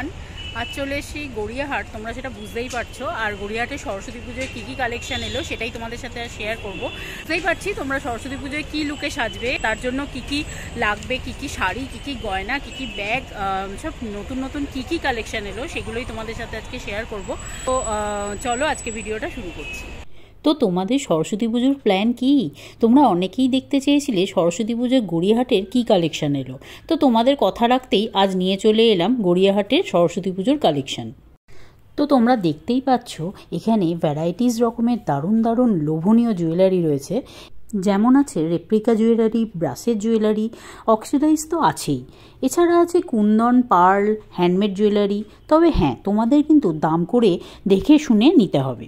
Everyone, আজ চলে এসেছি গড়িয়াহাট। তোমরা সেটা বুঝতেই পারছো। আর গড়িয়াহাটে সরস্বতী পুজোয় কী কী কালেকশন এলো সেটাই তোমাদের সাথে শেয়ার করবো। বুঝতেই পারছি তোমরা সরস্বতী পুজোয় কী লুকে সাজবে, তার জন্য কী কী লাগবে, কী কী শাড়ি, কী কী গয়না, কী কী ব্যাগ, সব নতুন নতুন কী কী কালেকশন এলো সেগুলোই তোমাদের সাথে আজকে শেয়ার করবো। তো চলো আজকে ভিডিওটা শুরু করছি। তো তোমাদের সরস্বতী পুজোর প্ল্যান কি? তোমরা অনেকেই দেখতে চেয়েছিলে সরস্বতী পুজোর গড়িয়াহাটের কী কালেকশান এলো। তো তোমাদের কথা রাখতেই আজ নিয়ে চলে এলাম গড়িয়াহাটের সরস্বতী পুজোর কালেকশান। তো তোমরা দেখতেই পাচ্ছ এখানে ভ্যারাইটিস রকমের দারুণ দারুণ লোভনীয় জুয়েলারি রয়েছে। যেমন আছে রেপ্লিকা জুয়েলারি, ব্রাসের জুয়েলারি, অক্সিডাইজ তো আছেই। এছাড়া আছে কুন্দন, পার্ল, হ্যান্ডমেড জুয়েলারি। তবে হ্যাঁ, তোমাদের কিন্তু দাম করে দেখে শুনে নিতে হবে।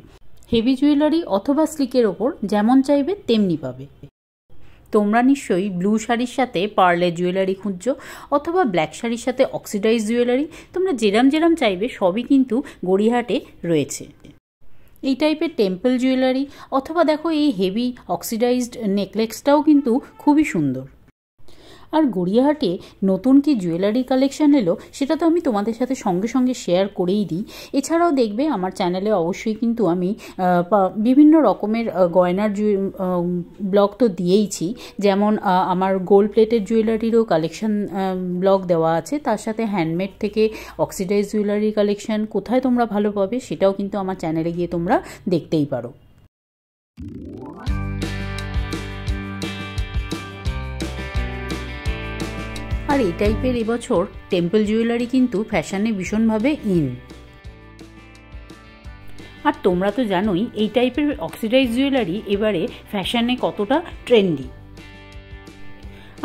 হেভি জুয়েলারি অথবা স্লিকের ওপর যেমন চাইবে তেমনি পাবে। তোমরা নিশ্চয়ই ব্লু শাড়ির সাথে পার্লের জুয়েলারি খুঁজছো, অথবা ব্ল্যাক শাড়ির সাথে অক্সিডাইজ জুয়েলারি। তোমরা যেরাম চাইবে সবই কিন্তু গড়িয়াহাটে রয়েছে। এই টাইপের টেম্পল জুয়েলারি, অথবা দেখো এই হেভি অক্সিডাইজড নেকলেসটাও কিন্তু খুবই সুন্দর। আর গড়িয়াহাটে নতুন কি জুয়েলারি কালেকশান এলো সেটা তো আমি তোমাদের সাথে সঙ্গে সঙ্গে শেয়ার করেই দিই। এছাড়াও দেখবে আমার চ্যানেলে অবশ্যই কিন্তু আমি বিভিন্ন রকমের গয়নার ব্লগ তো দিয়েইছি। যেমন আমার গোল্ড প্লেটের জুয়েলারিরও কালেকশান ব্লগ দেওয়া আছে, তার সাথে হ্যান্ডমেড থেকে অক্সিডাইজ জুয়েলারি কালেকশান কোথায় তোমরা ভালো পাবে সেটাও কিন্তু আমার চ্যানেলে গিয়ে তোমরা দেখতেই পারো। আর এই টাইপের এবছর টেম্পল জুয়েলারি কিন্তু ফ্যাশনে ভীষণভাবে ইন। আর তোমরা তো জানোই এই টাইপের অক্সিডাইজ জুয়েলারি এবারে ফ্যাশনে কতটা ট্রেন্ডি।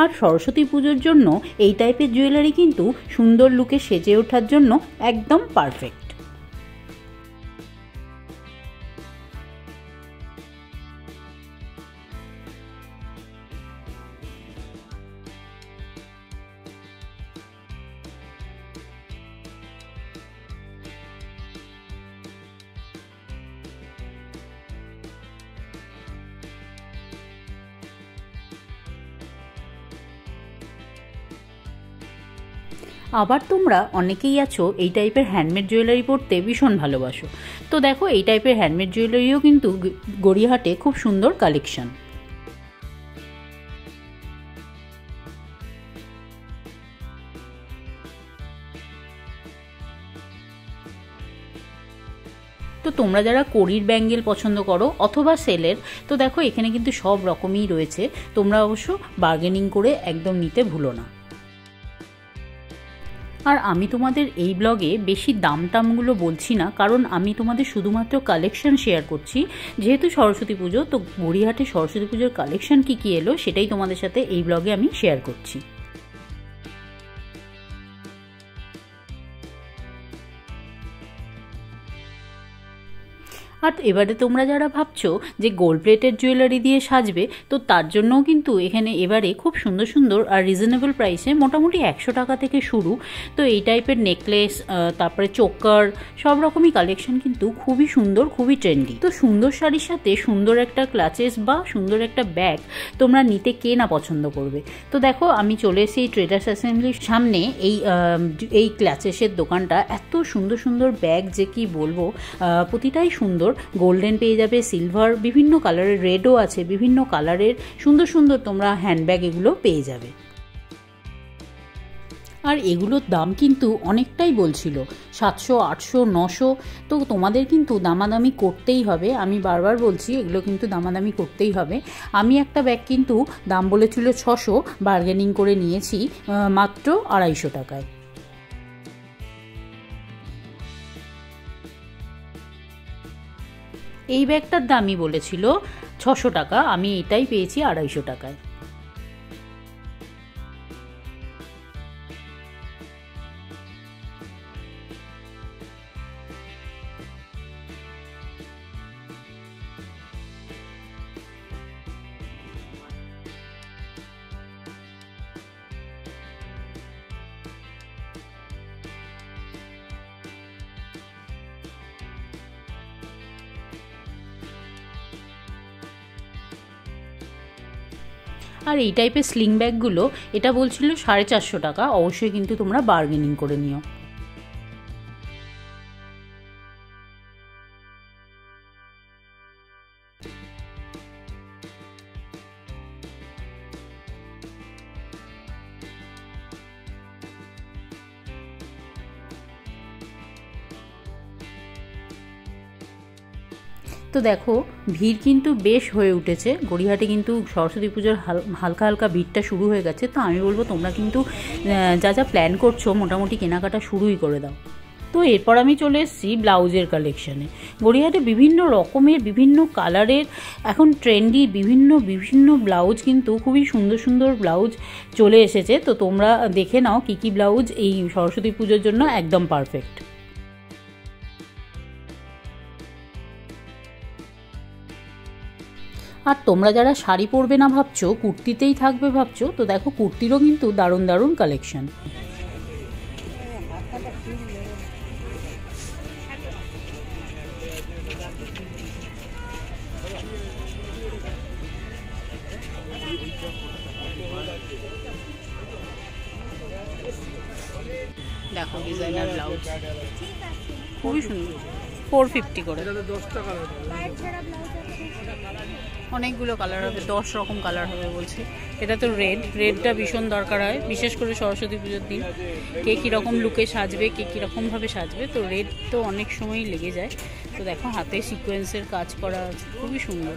আর সরস্বতী পুজোর জন্য এই টাইপের জুয়েলারি কিন্তু সুন্দর লুকে সেজে ওঠার জন্য একদম পারফেক্ট। আবার তোমরা অনেকেই আছো এই টাইপের হ্যান্ডমেড জুয়েলারি পরতে ভীষণ ভালোবাসো। তো দেখো এই টাইপের হ্যান্ডমেড জুয়েলারিও কিন্তু গড়িয়াহাটে খুব সুন্দর কালেকশন। তো তোমরা যারা কড়ির ব্যাঙ্গেল পছন্দ করো অথবা সেলের, তো দেখো এখানে কিন্তু সব রকমই রয়েছে। তোমরা অবশ্য বার্গেনিং করে একদম নিতে ভুলো না। আর আমি তোমাদের এই ব্লগে বেশি দামগুলো বলছি না, কারণ আমি তোমাদের শুধুমাত্র কালেকশন শেয়ার করছি। যেহেতু সরস্বতী পুজো, তো গড়িয়াহাটে সরস্বতী পুজোর কালেকশন কী কী এলো সেটাই তোমাদের সাথে এই ব্লগে আমি শেয়ার করছি। আর এবারে তোমরা যারা ভাবছো যে গোল্ড প্লেটের জুয়েলারি দিয়ে সাজবে, তো তার জন্যও কিন্তু এখানে এবারে খুব সুন্দর সুন্দর আর রিজনেবল প্রাইসে মোটামুটি 100 টাকা থেকে শুরু। তো এই টাইপের নেকলেস, তারপরে চোকার, সব রকমই কালেকশন কিন্তু খুবই সুন্দর, খুবই ট্রেন্ডি। তো সুন্দর শাড়ির সাথে সুন্দর একটা ক্লাচেস বা সুন্দর একটা ব্যাগ তোমরা নিতে কে না পছন্দ করবে। তো দেখো আমি চলে এসেছি এই ট্রেডার্স অ্যাসেম্বলির সামনে। এই ক্লাচেসের দোকানটা, এত সুন্দর সুন্দর ব্যাগ যে কি বলবো, প্রতিটাই সুন্দর। গোল্ডেন পেয়ে যাবে, সিলভার, বিভিন্ন কালারের, রেডও আছে, বিভিন্ন কালারের সুন্দর সুন্দর তোমরা হ্যান্ডব্যাগ এগুলো পেয়ে যাবে। আর এগুলোর দাম কিন্তু অনেকটাই বলছিল, 700, 800, 900। তো তোমাদের কিন্তু দামাদামি করতেই হবে। আমি বারবার বলছি এগুলো কিন্তু দামাদামি করতেই হবে। আমি একটা ব্যাগ কিন্তু দাম বলেছিল 600, বার্গেনিং করে নিয়েছি মাত্র 250 টাকায়। এই ব্যাগটার দামই বলেছিল 600 টাকা, আমি এটাই পেয়েছি 250 টাকায়। আর এই টাইপের স্লিং ব্যাগগুলো এটা বলছিল 450 টাকা। অবশ্যই কিন্তু তোমরা বার্গেনিং করে নিও। তো দেখো ভিড় কিন্তু বেশ হয়ে উঠেছে, গড়িয়াহাটে কিন্তু সরস্বতী পুজোর হালকা হালকা ভিড়টা শুরু হয়ে গেছে। তো আমি বলবো তোমরা কিন্তু যা যা প্ল্যান করছো মোটামুটি কেনাকাটা শুরুই করে দাও। তো এরপর আমি চলে এসেছি ব্লাউজের কালেকশানে। গড়িয়াহাটে বিভিন্ন রকমের বিভিন্ন কালারের এখন ট্রেন্ডি বিভিন্ন ব্লাউজ, কিন্তু খুবই সুন্দর সুন্দর ব্লাউজ চলে এসেছে। তো তোমরা দেখে নাও কী কী ব্লাউজ এই সরস্বতী পুজোর জন্য একদম পারফেক্ট। আর তোমরা যারা শাড়ি পরবে না ভাবছো, কুর্তিতেই থাকবে ভাবছো, তো দেখো কুর্তিরও কিন্তু দারুণ দারুণ কালেকশন। দেখো ডিজাইনার ব্লাউজ খুবই সুন্দর, 450 করে। অনেকগুলো কালার হবে, 10 রকম কালার হবে বলছে। এটা তো রেডটা ভীষণ দরকার হয়, বিশেষ করে সরস্বতী পুজোর দিন। কে কীরকম লুকে সাজবে, কে কীরকমভাবে সাজবে, তো রেড তো অনেক সময়ই লেগে যায়। তো দেখো হাতে সিকোয়েন্সের কাজ করা আছে, খুবই সুন্দর।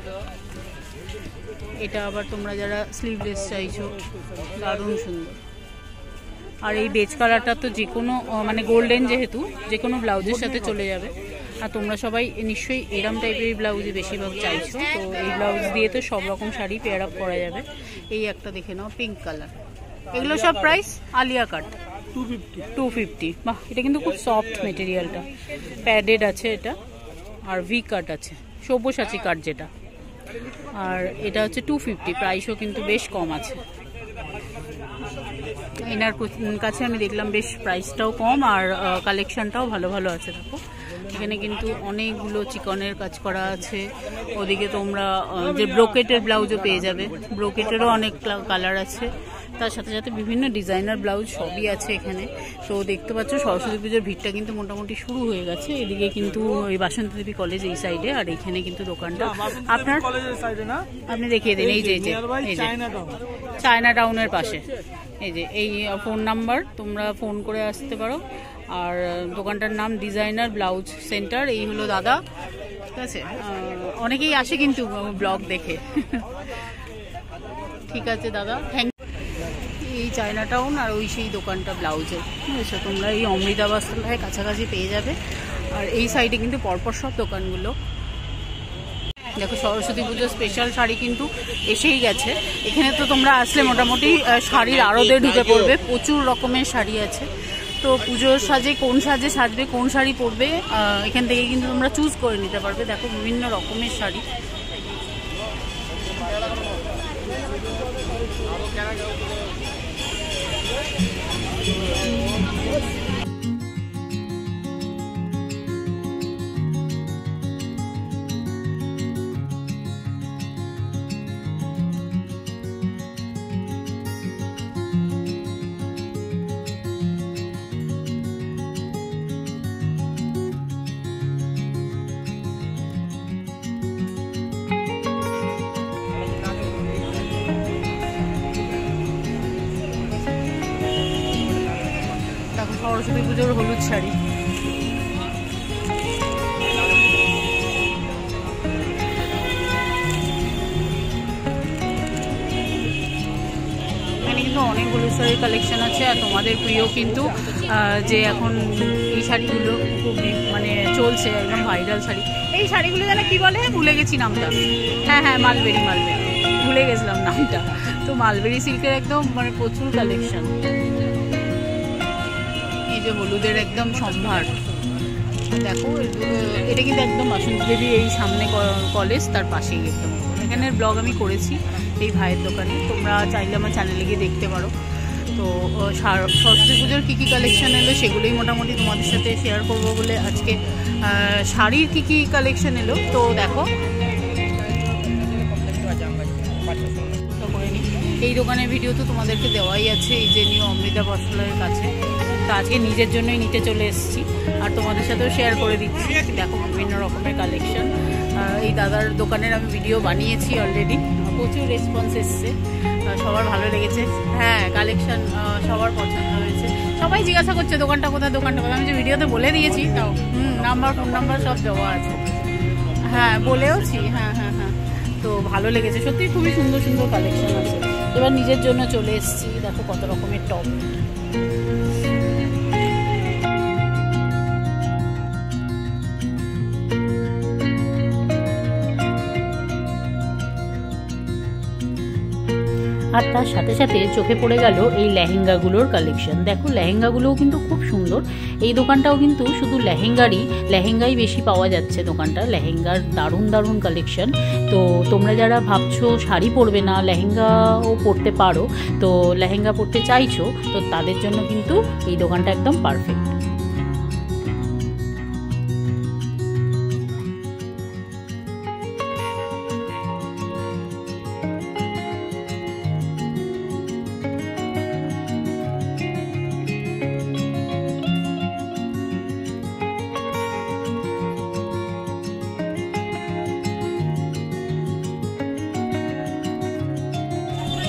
এটা আবার তোমরা যারা স্লিভলেস চাইছো, দারুণ সুন্দর। আর এই বেজ কালারটা তো যে কোনো মানে গোল্ডেন, যেহেতু যে কোনো ব্লাউজের সাথে চলে যাবে। আর তোমরা সবাই নিশ্চয়ই এরম টাইপের ব্লাউজই বেশিরভাগ চাইছো, তো এই ব্লাউজ দিয়ে তো সব রকম শাড়ি পেয়ার আপ করা যাবে। এই একটা দেখে নাও, পিঙ্ক কালার। এগুলো সব প্রাইস আলিয়া কাট 250। বাহ, এটা কিন্তু খুব সফট মেটেরিয়ালটা, প্যাডেড আছে এটা, আর ভি কাট আছে, সব্যসাচী কাট যেটা। আর এটা হচ্ছে 250, প্রাইসও কিন্তু বেশ কম আছে। এনার কাছে আমি দেখলাম বেশ প্রাইসটাও কম আর কালেকশনটাও ভালো ভালো আছে। দেখো এখানে কিন্তু অনেকগুলো চিকনের কাজ করা আছে। ওদিকে তোমরা যে ব্রোকেটের ব্লাউজও পেয়ে যাবে, ব্রোকেটেরও অনেক কালার আছে। তার সাথে সাথে বিভিন্ন ডিজাইনার ব্লাউজ সবই আছে এখানে। তো দেখতে পাচ্ছ সরস্বতী পুজোর ভিড়টা কিন্তু মোটামুটি শুরু হয়ে গেছে। এদিকে কিন্তু ওই বাসন্তী দেবী কলেজ এই সাইডে, আর এখানে কিন্তু দোকানটা আপনার আপনি দেখিয়ে দিন। এই যে চায়না টাউনের পাশে, এই যে এই ফোন নাম্বার, তোমরা ফোন করে আসতে পারো। আর দোকানটার নাম ডিজাইনার ব্লাউজ সেন্টার। এই হলো দাদা, ঠিক আছে। অনেকেই আসে কিন্তু ব্লগ দেখে। ঠিক আছে দাদা, থ্যাংক ইউ। এই চায়না টাউন আর ওই সেই দোকানটা ব্লাউজের, ঠিক আছে। তোমরা এই অমৃতা বস্ত্রালয়ের কাছাকাছি পেয়ে যাবে। আর এই সাইডে কিন্তু পরপর সব দোকানগুলো। দেখো সরস্বতী পুজোর স্পেশাল শাড়ি কিন্তু এসেই গেছে। এখানে তো তোমরা আসলে মোটামুটি শাড়ির আড়তে ঢুকে পড়বে, প্রচুর রকমের শাড়ি আছে। তো পুজোর সাজে কোন সাজে সাজবে, কোন শাড়ি পরবে, এখান থেকে কিন্তু তোমরা চুজ করে নিতে পারবে। দেখো বিভিন্ন রকমের শাড়ি। সরস্বতী পুজোর হলুদ শাড়ি, এখানে কিন্তু অনেক হলুদ শাড়ির কালেকশন আছে। আর তোমাদের প্রিয় কিন্তু যে এখন এই শাড়িগুলো খুব মানে চলছে, একদম ভাইরাল শাড়ি। এই শাড়িগুলো যেন কি বলে, ভুলে গেছি নামটা। হ্যাঁ, মালবেরি, ভুলে গেছিলাম নামটা। তো মালবেরি সিল্কের একদম মানে প্রচুর কালেকশন। এই যে হলুদের একদম সম্ভার, দেখো এটা কিন্তু একদম বাসন্তী দেবী এই সামনে কলেজ, তার পাশেই একদম। এখানের ব্লগ আমি করেছি এই ভাইয়ের দোকানে, তোমরা চাইলে আমার চ্যানেলে গিয়ে দেখতে পারো। তো সরস্বতী পুজোর কী কী কালেকশন এলো সেগুলোই মোটামুটি তোমাদের সাথে শেয়ার করবো বলে আজকে। শাড়ির কী কী কালেকশন এলো তো দেখো। এই দোকানের ভিডিও তো তোমাদেরকে দেওয়াই আছে, এই যে নিউ অমৃতা বস্ত্রালয়ের কাছে। তো আজকে নিজের জন্যই নিতে চলে এসেছি আর তোমাদের সাথেও শেয়ার করে দিচ্ছি। দেখো বিভিন্ন রকমের কালেকশন। এই দাদার দোকানের আমি ভিডিও বানিয়েছি অলরেডি, প্রচুর রেসপন্স এসছে, সবার ভালো লেগেছে। হ্যাঁ, কালেকশন সবার পছন্দ হয়েছে। সবাই জিজ্ঞাসা করছে দোকানটা কোথায়, আমি যে ভিডিওতে বলে দিয়েছি, তাও নাম্বার, ফোন নাম্বার সব দেওয়া আছে। হ্যাঁ বলেওছি, হ্যাঁ হ্যাঁ হ্যাঁ। তো ভালো লেগেছে সত্যি, খুবই সুন্দর সুন্দর কালেকশন আছে। এবার নিজের জন্য চলে এসেছি, দেখো কত রকমের টপ। আর তার সাথে সাথে চোখে পড়ে গেল এই লেহেঙ্গাগুলোর কালেকশন। দেখো লেহেঙ্গাগুলোও কিন্তু খুব সুন্দর। এই দোকানটাও কিন্তু শুধু লেহেঙ্গাই বেশি পাওয়া যাচ্ছে। দোকানটা লেহেঙ্গার দারুণ দারুণ কালেকশন। তো তোমরা যারা ভাবছো শাড়ি পরবে না, লেহেঙ্গাও পরতে পারো, তো লেহেঙ্গা পরতে চাইছো, তো তাদের জন্য কিন্তু এই দোকানটা একদম পারফেক্ট।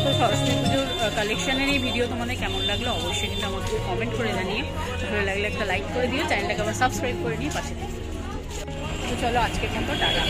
তো সরস্বতী পুজোর কালেকশানের এই ভিডিও তোমাদের কেমন লাগলো অবশ্যই কিন্তু আমাকে কমেন্ট করে জানিয়ে, ভালো লাগলে একটা লাইক করে দিও, চ্যানেলটাকে আবার সাবস্ক্রাইব করে নিয়ে পাশে দিও। তো চলো আজকের মতো টাটা।